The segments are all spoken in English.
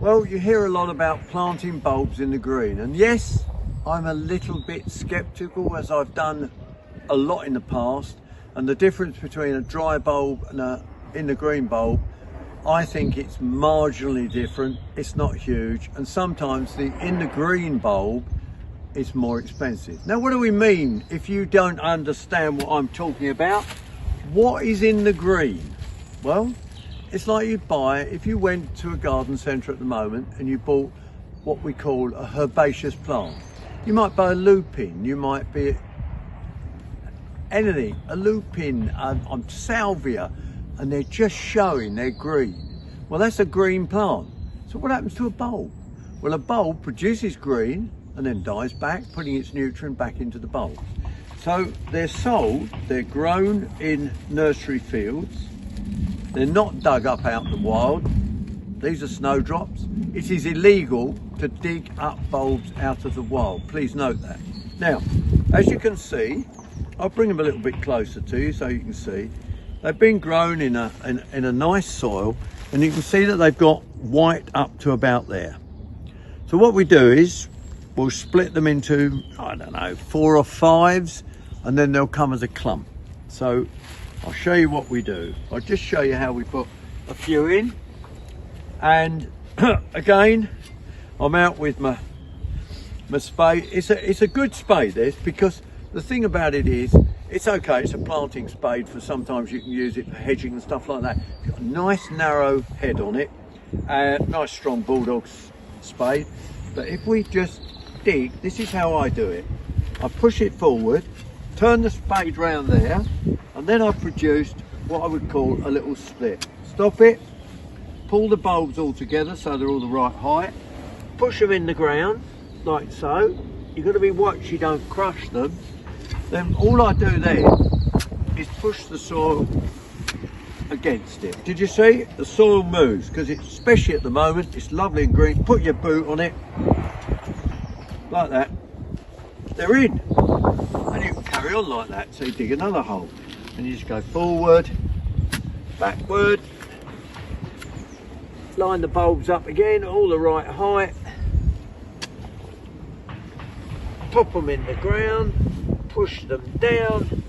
Well, you hear a lot about planting bulbs in the green, and yes, I'm a little bit skeptical, as I've done a lot in the past, and the difference between a dry bulb and a in the green bulb, I think it's marginally different. It's not huge, and sometimes the in the green bulb is more expensive. Now, what do we mean if you don't understand what I'm talking about? What is in the green? Well, it's like you'd buy, if you went to a garden centre at the moment and you bought what we call a herbaceous plant. You might buy a lupin, you might be anything, a lupin, salvia, and they're just showing they're green. Well, that's a green plant. So what happens to a bulb? Well, a bulb produces green and then dies back, putting its nutrient back into the bulb. So they're sold, they're grown in nursery fields. They're not dug up out in the wild. These are snowdrops. It is illegal to dig up bulbs out of the wild. Please note that. Now, as you can see, I'll bring them a little bit closer to you so you can see. They've been grown in a nice soil, and you can see that they've got white up to about there. So what we do is we'll split them into, I don't know, 4 or 5s, and then they'll come as a clump. So I'll show you what we do. I'll just show you how we put a few in. And again, I'm out with my spade. It's a good spade, this, because the thing about it is, it's okay, it's a planting spade, for sometimes you can use it for hedging and stuff like that. It's got a nice narrow head on it, nice strong bulldog spade. But if we just dig, this is how I do it. I push it forward, turn the spade round there, and then I've produced what I would call a little split. Stop it, pull the bulbs all together so they're all the right height, push them in the ground like so. You've got to be watch you don't crush them. Then all I do then is push the soil against it. Did you see? The soil moves, because it's, especially at the moment, it's lovely and green. Put your boot on it like that. They're in, and you can carry on like that. So you dig another hole and you just go forward, backward, line the bulbs up again, all the right height, pop them in the ground, push them down,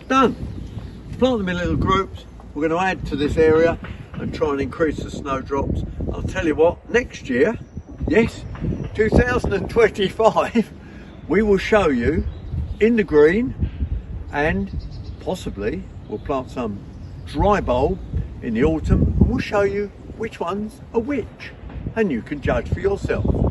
done. Plant them in little groups. We're going to add to this area and try and increase the snowdrops. I'll tell you what, next year, yes, 2025, we will show you in the green, and possibly we'll plant some dry bulb in the autumn, and we'll show you which ones are which, and you can judge for yourself.